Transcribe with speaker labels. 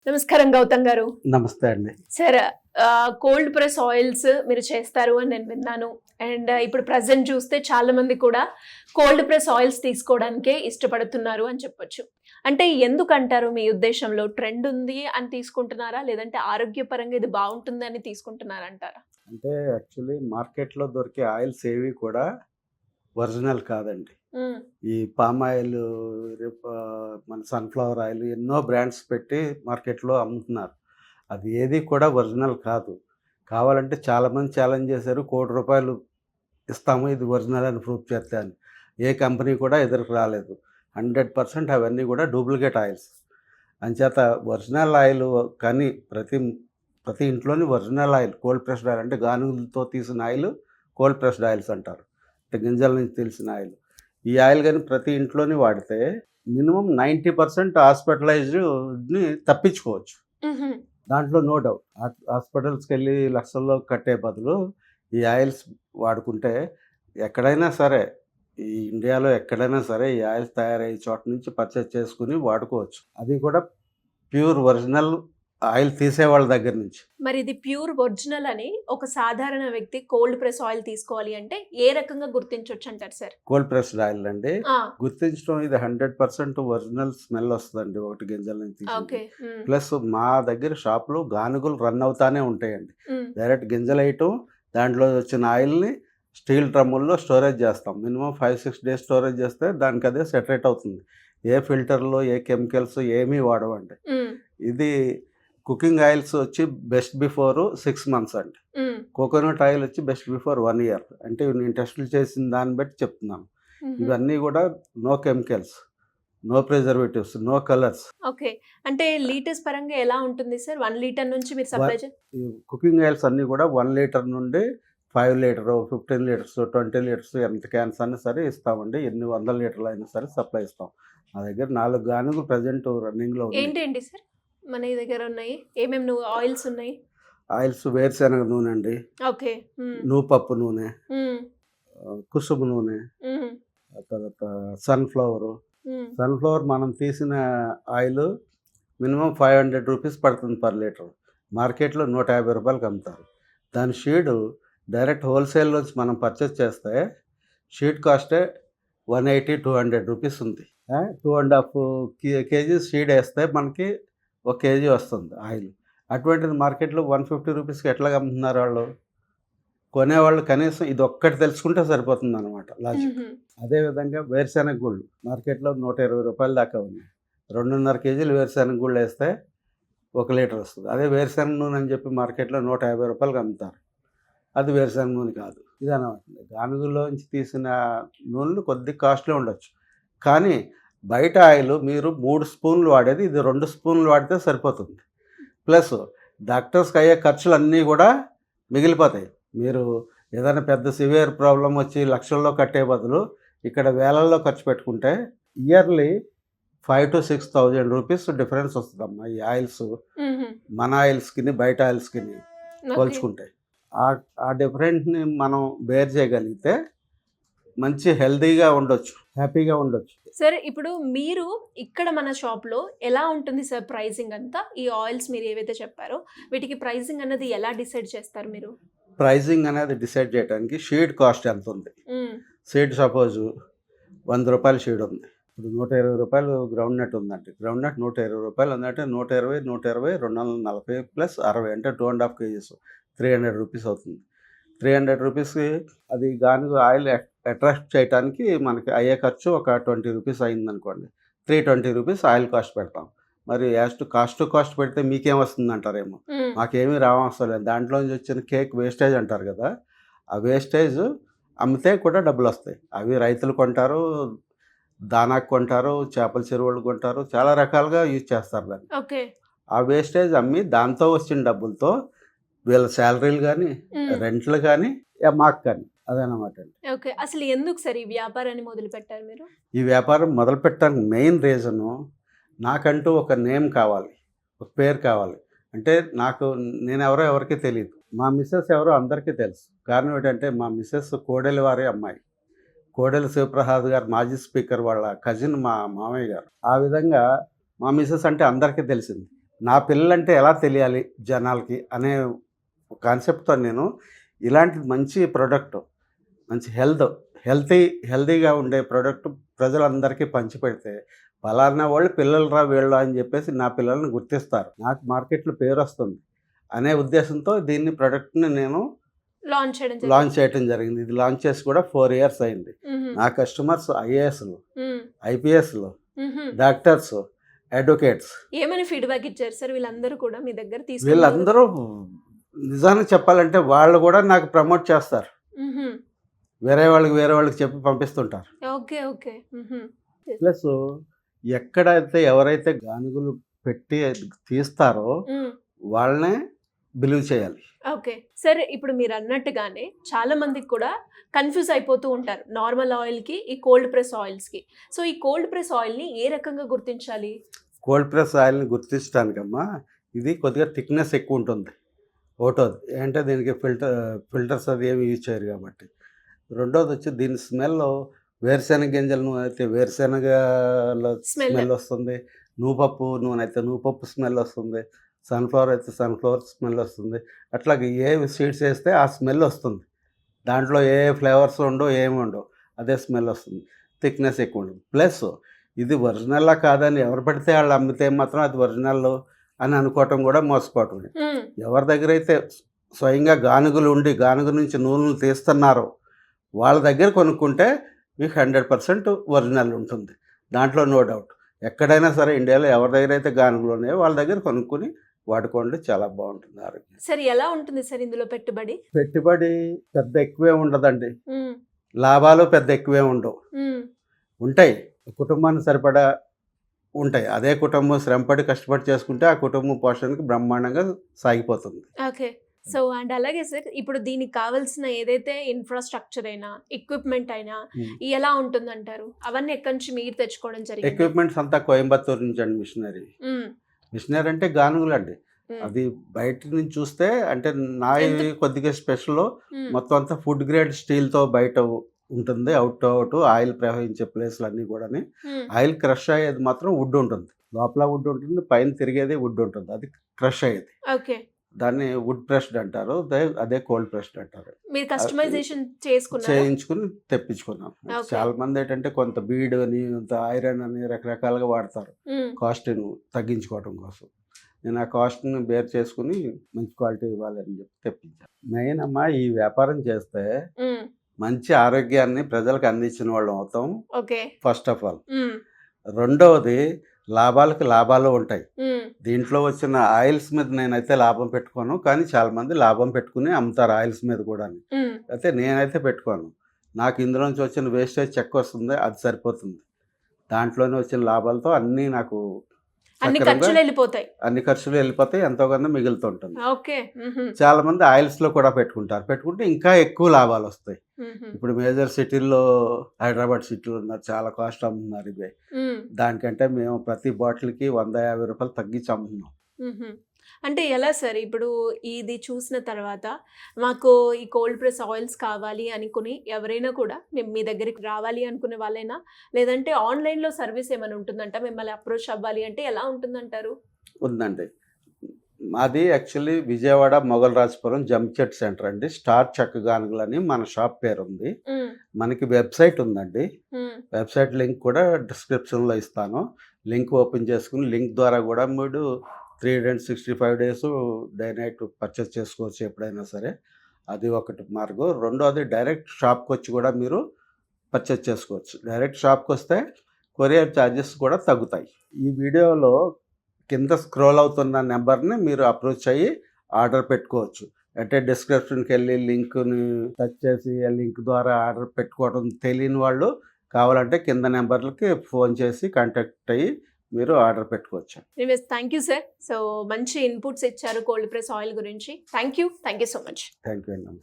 Speaker 1: నమస్కారం గౌతమ్ గారు.
Speaker 2: నమస్తే అండి.
Speaker 1: సార్, కోల్డ్ ప్రెస్ ఆయిల్స్ మీరు చేస్తారు అని నేను విన్నాను. అండ్ ఇప్పుడు ప్రజెంట్ చూస్తే చాలా మంది కూడా కోల్డ్ ప్రెస్ ఆయిల్స్ తీసుకోవడానికే ఇష్టపడుతున్నారు అని చెప్పొచ్చు. అంటే ఎందుకంటారు? మీ ఉద్దేశంలో ట్రెండ్ ఉంది అని తీసుకుంటున్నారా, లేదంటే ఆరోగ్యపరంగా ఇది బాగుంటుంది అని తీసుకుంటున్నారంటారా?
Speaker 2: అంటే యాక్చువల్లీ మార్కెట్లో దొరికే ఆయిల్స్ ఏవి కూడా ఒరిజినల్ కాదండి. ఈ పామ్ ఆయిల్, మన సన్ఫ్లవర్ ఆయిల్ ఎన్నో బ్రాండ్స్ పెట్టి మార్కెట్లో అమ్ముతున్నారు. అది ఏది కూడా ఒరిజినల్ కాదు. కావాలంటే చాలామంది ఛాలెంజ్ చేశారు, ₹1,00,00,000 ఇస్తాము ఇది ఒరిజినల్ అని ప్రూఫ్ చేస్తే అని. ఏ కంపెనీ కూడా ఎదురుకు రాలేదు. 100% అవన్నీ కూడా డూప్లికేట్ ఆయిల్స్. అంచేత ఒరిజినల్ ఆయిల్ కానీ ప్రతి ఇంట్లోని original oil, cold pressed oil అంటే గానుగులతో తీసిన ఆయిల్ కోల్డ్ ప్రెస్డ్ ఆయిల్స్ అంటారు. అంటే గింజల నుంచి తెలిసిన ఆయిల్. ఈ ఆయిల్ కానీ ప్రతి ఇంట్లోని వాడితే మినిమం 90% హాస్పిటలైజ్డ్ని తప్పించుకోవచ్చు. దాంట్లో నో డౌట్. హాస్పిటల్స్కి వెళ్ళి లక్షల్లో కట్టే బదులు ఈ ఆయిల్స్ వాడుకుంటే ఎక్కడైనా సరే, ఈ ఇండియాలో ఎక్కడైనా సరే ఈ ఆయిల్స్ తయారయ్యే చోట నుంచి పర్చేస్ చేసుకుని వాడుకోవచ్చు. అది కూడా ప్యూర్ ఒరిజినల్ ఆయిల్ తీసే వాళ్ళ దగ్గర నుంచి.
Speaker 1: మరి ఇది ప్యూర్ ఒరిజినల్ అని ఒక సాధారణ వ్యక్తి కోల్డ్ ప్రెస్ ఆయిల్ తీసుకోవాలి అంటే ఏ రకంగా గుర్తించవచ్చు అంటారు సార్?
Speaker 2: కోల్డ్ ప్రెస్డ్ ఆయిల్ అండి గుర్తించడం, ఇది 100% ఒరిజినల్ స్మెల్ వస్తుందండి ఒకటి గింజల నుంచి. ప్లస్ మా దగ్గర షాప్లో గానుగులు రన్ అవుతానే ఉంటాయండి. డైరెక్ట్ గింజలు వేయటం, దాంట్లో వచ్చిన ఆయిల్ని స్టీల్ డ్రమ్ముల్లో స్టోరేజ్ చేస్తాం. మినిమం 5-6 days స్టోరేజ్ చేస్తే దానికి అదే సెటరేట్ అవుతుంది. ఏ ఫిల్టర్లో ఏ కెమికల్స్ ఏమీ వాడవండి. ఇది కుకింగ్ ఆయిల్స్ వచ్చి బెస్ట్ బిఫోర్ 6 months అండి. కోకోనట్ ఆయిల్ వచ్చి బెస్ట్ బిఫోర్ 1 year. అంటే నేను టెస్టులు చేసిన దాన్ని బట్టి చెప్తున్నాను. ఇవన్నీ కూడా no chemicals, no preservatives, no colours.
Speaker 1: Okay, అంటే లీటర్స్ పరంగా ఎలా ఉంటుంది సార్? 1 లీటర్ నుంచి మీరు సప్లై
Speaker 2: కుకింగ్ ఆయిల్స్ అన్నీ కూడా 1 లీటర్ నుండి 5 లీటర్, 15 లీటర్స్, 20 లీటర్స్ ఎంత క్యాన్స్ అయినా సరే ఇస్తామండి. ఎన్ని 100 లీటర్లు అయినా సరే సప్లై ఇస్తాం. మా దగ్గర 4 గానుగులు ప్రజెంట్ రన్నింగ్లో ఉన్నాయి.
Speaker 1: ఏంటండి సార్ మన దగ్గర ఉన్నాయి? ఏమేమి ఆయిల్స్ ఉన్నాయి?
Speaker 2: ఆయిల్స్ వేరుశెనగ నూనె అండి,
Speaker 1: ఓకే,
Speaker 2: నూపప్పు నూనె, కుసుమ నూనె, తర్వాత సన్ఫ్లవర్ మనం తీసిన ఆయిల్ మినిమం ₹500 పడుతుంది పర్ లీటర్. మార్కెట్లో ₹150 అమ్ముతారు. దాని షీడ్ డైరెక్ట్ హోల్సేల్ నుంచి మనం పర్చేస్ చేస్తే షీట్ కాస్టే ₹180-200 ఉంది. 2.5 kgs షీడ్ వేస్తే మనకి 1 kg వస్తుంది ఆయిల్. అటువంటిది మార్కెట్లో ₹150 ఎట్లా అమ్ముతున్నారు వాళ్ళు? కొనేవాళ్ళు కనీసం ఇది ఒక్కటి తెలుసుకుంటే సరిపోతుంది అనమాట లాజిక్. అదేవిధంగా వేరుశెనగ గుళ్ళు మార్కెట్లో ₹120 దాకా ఉన్నాయి. 2.5 kg వేరుశెనగ గుళ్ళు వేస్తే 1 లీటర్ వస్తుంది. అదే వేరుశెనగ నూనె అని చెప్పి మార్కెట్లో ₹150 అమ్ముతారు. అది వేరుశెనగ నూనె కాదు. ఇది అనమాట. గానుగుల్లోంచి తీసిన నూనెలు కొద్ది కాస్ట్లీ ఉండొచ్చు, కానీ బయట ఆయిల్ మీరు 3 స్పూన్లు వాడేది ఇది 2 స్పూన్లు వాడితే సరిపోతుంది. ప్లస్ డాక్టర్స్కి అయ్యే ఖర్చులు అన్నీ కూడా మిగిలిపోతాయి. మీరు ఏదైనా పెద్ద సివియర్ ప్రాబ్లం వచ్చి లక్షల్లో కట్టే బదులు ఇక్కడ వేలల్లో ఖర్చు పెట్టుకుంటే ఇయర్లీ ₹5,000-6,000 డిఫరెన్స్ వస్తుందమ్మా ఈ ఆయిల్స్. మన ఆయిల్స్కి బయట ఆయిల్స్కి పోల్చుకుంటే ఆ డిఫరెంట్ని మనం బేర్ చేయగలిగితే మంచి హెల్తీగా ఉండొచ్చు, హ్యాపీగా ఉండొచ్చు.
Speaker 1: సార్, ఇప్పుడు మీరు ఇక్కడ మన షాప్లో ఎలా ఉంటుంది సార్ ప్రైసింగ్ అంతా? ఈ ఆయిల్స్ మీరు ఏవైతే చెప్పారో వీటికి ప్రైసింగ్ అనేది ఎలా డిసైడ్ చేస్తారు మీరు?
Speaker 2: ప్రైసింగ్ అనేది డిసైడ్ చేయడానికి షీడ్ కాస్ట్ ఎంత ఉంది. షీడ్ సపోజ్ ₹100 షీడ్ ఉంది. ఇప్పుడు ₹120 గ్రౌండ్ నట్ ఉందంటే గ్రౌండ్ నట్ ₹120 ఉందంటే 120, 240 ప్లస్ 60 అంటే 2.5 kgs ₹300 అవుతుంది. ₹300కి అది గానుగ ఆయిల్ అట్రాక్ట్ చేయడానికి మనకి అయ్యే ఖర్చు ఒక ₹20 అయిందనుకోండి. ₹320 ఆయిల్ కాస్ట్ పెడతాం. మరి కాస్ట్ పెడితే మీకేం వస్తుంది అంటారేమో. మాకేమీ రావవసరం లేదు. దాంట్లోంచి వచ్చిన కేక్ వేస్టేజ్ అంటారు కదా, ఆ వేస్టేజ్ అమ్మితే కూడా డబ్బులు వస్తాయి. అవి రైతులు కొంటారు, దానాకు కొంటారు, చేపల చెరువులు కొంటారు, చాలా రకాలుగా యూజ్ చేస్తారు దాన్ని. ఆ వేస్టేజ్ అమ్మి దాంతో వచ్చిన డబ్బులతో వీళ్ళ శాలరీలు కానీ, రెంట్లు కానీ, మాకు కానీ, అదనమాట అండి.
Speaker 1: ఓకే, అసలు ఎందుకు సార్ ఈ వ్యాపారాన్ని మొదలు పెట్టారు మీరు?
Speaker 2: ఈ వ్యాపారం మొదలు పెట్టడానికి మెయిన్ రీజను నాకంటూ ఒక నేమ్ కావాలి, ఒక పేరు కావాలి. అంటే నేను ఎవరికి తెలియదు. మా మిస్సెస్ ఎవరో అందరికీ తెలుసు. కారణం ఏంటంటే మా మిస్సెస్ కోడెల వారి అమ్మాయి. కోడెల శివప్రసాద్ గారు మాజీ స్పీకర్ వాళ్ళ కజిన్ మా మామయ్య గారు. ఆ విధంగా మా మిస్సెస్ అంటే అందరికీ తెలిసింది. నా పిల్లలంటే ఎలా తెలియాలి జనాలకి అనే కాన్సెప్ట్తో నేను ఇలాంటి మంచి ప్రోడక్ట్, మంచి హెల్తీగా ఉండే ప్రోడక్ట్ ప్రజలందరికీ పంచిపెడితే ఫలానా వాళ్ళు పిల్లలు రా వీళ్ళు అని చెప్పేసి నా పిల్లల్ని గుర్తిస్తారు, నాకు మార్కెట్లో పేరు వస్తుంది అనే ఉద్దేశంతో దీన్ని ప్రోడక్ట్ని నేను లాంచ్ చేయడం జరిగింది. ఇది లాంచ్ చేసి కూడా 4 years అయింది. నా కస్టమర్స్ ఐఏఎస్లు, ఐపీఎస్లు, డాక్టర్స్, అడ్వకేట్స్.
Speaker 1: ఏమైనా ఫీడ్బ్యాక్ ఇచ్చారు సార్ వీళ్ళందరూ కూడా మీ దగ్గర తీసుకున్నారు?
Speaker 2: వీళ్ళందరూ నిజానికి చెప్పాలంటే వాళ్ళు కూడా నాకు ప్రమోట్ చేస్తారు, వేరే వాళ్ళకి చెప్పి పంపిస్తుంటారు.
Speaker 1: Okay okay.
Speaker 2: ప్లస్ ఎక్కడైతే ఎవరైతే గానుగులు పెట్టి తీస్తారో వాళ్ళనే బిలీవ్ చేయాలి.
Speaker 1: ఓకే సార్, ఇప్పుడు మీరు అన్నట్టుగానే చాలా మందికి కూడా కన్ఫ్యూజ్ అయిపోతూ ఉంటారు నార్మల్ ఆయిల్కి ఈ కోల్డ్ ప్రెస్ ఆయిల్స్కి. సో ఈ కోల్డ్ ప్రెస్ ఆయిల్ని ఏ రకంగా గుర్తించాలి?
Speaker 2: కోల్డ్ ప్రెస్ ఆయిల్ని గుర్తించడానికమ్మా ఇది కొద్దిగా థిక్నెస్ ఎక్కువ ఉంటుంది. ఒకటోది ఏంటంటే దీనికి ఫిల్టర్స్ అది ఏమి యూజ్ చేయరు కాబట్టి. రెండోది వచ్చి దీని స్మెల్ వేరుశెనగ గింజల నూనె అయితే వేరుశెనగలో స్మెల్ వస్తుంది, నూపప్పు నూనె అయితే నూపప్పు స్మెల్ వస్తుంది, సన్ఫ్లవర్ అయితే సన్ఫ్లవర్ స్మెల్ వస్తుంది. అట్లాగే ఏ సీడ్స్ వేస్తే ఆ స్మెల్ వస్తుంది. దాంట్లో ఏ ఫ్లేవర్స్ ఉండవు, ఏమి ఉండవు, అదే స్మెల్ వస్తుంది. థిక్నెస్ ఎక్కువ ఉంటుంది. ప్లస్ ఇది ఒరిజినల్లా కాదని ఎవరు పడితే వాళ్ళు అమ్మితే మాత్రం అది ఒరిజినల్ అని అనుకోవటం కూడా మోసపోవటం. ఎవరి దగ్గర అయితే స్వయంగా గానుగులు ఉండి గానుగు నుంచి నూనెలు తీస్తున్నారో వాళ్ళ దగ్గర కొనుక్కుంటే మీకు 100% ఒరిజినల్ ఉంటుంది, దాంట్లో నో డౌట్. ఎక్కడైనా సరే ఇండియాలో ఎవరి దగ్గర అయితే గానుగులు ఉన్నాయో వాళ్ళ దగ్గర కొనుక్కొని వాడుకోండి, చాలా బాగుంటుంది ఆరోగ్యం.
Speaker 1: సరే ఎలా ఉంటుంది సార్ ఇందులో పెట్టుబడి
Speaker 2: పెద్ద ఎక్కువే ఉండదండి, లాభాలు పెద్ద ఎక్కువే ఉండవు. ఉంటాయి, కుటుంబానికి సరిపడా ఉంటాయి. అదే కుటుంబం శ్రమపడి కష్టపడి చేసుకుంటే ఆ కుటుంబం పోషణకి బ్రహ్మాండంగా సాగిపోతుంది.
Speaker 1: ఓకే. సో అండ్ అలాగే సార్ ఇప్పుడు దీనికి కావాల్సిన ఏదైతే ఇన్ఫ్రాస్ట్రక్చర్ అయినా ఎక్విప్మెంట్ అయినా ఎలా ఉంటుందంటారు? అవన్నీ ఎక్కడి నుంచి మీరు తెచ్చుకోవడం జరిగింది?
Speaker 2: ఎక్విప్మెంట్స్ అంతా కోయంబత్తూరు నుంచి అండి. మిషనరీ అంటే గానుగులు అండి. అది బయట నుంచి చూస్తే అంటే నా కొద్దిగా స్పెషల్ మొత్తం అంతా ఫుడ్ గ్రేడ్ స్టీల్తో బయట ఉంటుంది. అవుట్ ఆయిల్ ప్రవహించే ప్లేస్లు అన్నీ కూడా ఆయిల్ క్రష్ అయ్యేది మాత్రం వుడ్ ఉంటుంది, లోపల వుడ్ ఉంటుంది, పైన తిరిగేది వుడ్ ఉంటుంది, అది క్రష్ అయ్యేది.
Speaker 1: ఓకే,
Speaker 2: దాన్ని వుడ్ ప్రెస్డ్ అంటారు, అదే కోల్డ్ ప్రెస్డ్ అంటారు.
Speaker 1: మీరు కస్టమైజేషన్
Speaker 2: చేయించుకుని తెప్పించుకున్నాం. చాలా మంది ఏంటంటే కొంత బీడ్ అని ఐరన్ అని రకరకాలుగా వాడతారు కాస్ట్ని తగ్గించుకోవడం కోసం. నేను ఆ కాస్ట్ని బేర్ చేసుకుని మంచి క్వాలిటీ ఇవ్వాలని చెప్పి తెప్పించాను. మెయిన్ అమ్మా ఈ వ్యాపారం చేస్తే మంచి ఆరోగ్యాన్ని ప్రజలకు అందించిన వాళ్ళం అవుతాం ఫస్ట్ ఆఫ్ ఆల్. రెండవది లాభాలకు లాభాలు ఉంటాయి. దీంట్లో వచ్చిన ఆయిల్స్ మీద నేనైతే లాభం పెట్టుకోను, కానీ చాలా మంది లాభం పెట్టుకుని అమ్ముతారు ఆయిల్స్ మీద కూడా. అయితే నేనైతే పెట్టుకోను. నాకు ఇందులోంచి వచ్చిన వేస్టేజ్ చెక్ వస్తుంది, అది సరిపోతుంది. దాంట్లోనే వచ్చిన లాభాలతో అన్నీ నాకు
Speaker 1: అన్ని
Speaker 2: ఖర్చులు వెళ్ళిపోతాయి, ఎంతో కొంత మిగులుతుంటుంది. చాలా మంది ఆయిల్స్ లో కూడా పెట్టుకుంటే ఇంకా ఎక్కువ లాభాలు వస్తాయి. ఇప్పుడు మేజర్ సిటీల్లో హైదరాబాద్ సిటీలో ఉన్నారు, చాలా కాస్ట్ అమ్ముతున్నారు ఇవే. దానికంటే మేము ప్రతి బాటిల్కి 150 రూపాయలు తగ్గించి అమ్ముతున్నాం.
Speaker 1: అంటే ఎలా సార్ ఇప్పుడు ఇది చూసిన తర్వాత మాకు ఈ కోల్డ్ ప్రెస్ ఆయిల్స్ కావాలి అనుకుని ఎవరైనా కూడా మేము మీ దగ్గరికి రావాలి అనుకునే వాళ్ళైనా, లేదంటే ఆన్లైన్లో సర్వీస్ ఏమైనా ఉంటుందంట, మిమ్మల్ని అప్రోచ్ అవ్వాలి అంటే ఎలా ఉంటుందంటారు?
Speaker 2: ఉందండి, మాది యాక్చువల్లీ విజయవాడ మొగల్రాజపురం జంప్చెట్ సెంటర్ అండి. స్టార్ చెక్క గానుగులు అని మన షాప్ పేరు ఉంది. మనకి వెబ్సైట్ ఉందండి, వెబ్సైట్ లింక్ కూడా డిస్క్రిప్షన్లో ఇస్తాను. లింక్ ఓపెన్ చేసుకుని లింక్ ద్వారా కూడా మీరు 365 days డే నైట్ పర్చేస్ చేసుకోవచ్చు ఎప్పుడైనా సరే. అది ఒకటి మార్గం. రెండోది డైరెక్ట్ షాప్కి వచ్చి కూడా మీరు పర్చేస్ చేసుకోవచ్చు. డైరెక్ట్ షాప్కి వస్తే కొరియర్ ఛార్జెస్ కూడా తగ్గుతాయి. ఈ వీడియోలో కింద స్క్రోల్ అవుతున్న నెంబర్ని మీరు అప్రోచ్ అయ్యి ఆర్డర్ పెట్టుకోవచ్చు. అంటే డిస్క్రిప్షన్కి వెళ్ళి లింక్ని టచ్ చేసి ఆ లింక్ ద్వారా ఆర్డర్ పెట్టుకోవడం తెలియని వాళ్ళు కావాలంటే కింద నెంబర్లకి ఫోన్ చేసి కాంటాక్ట్ అయ్యి మీరు ఆర్డర్ పెట్టుకోవచ్చు.
Speaker 1: Thank you sir. సో మంచి ఇన్పుట్స్ ఇచ్చారు కోల్డ్ ప్రెస్ ఆయిల్ గురించి. Thank you so much.
Speaker 2: Thank you అండి.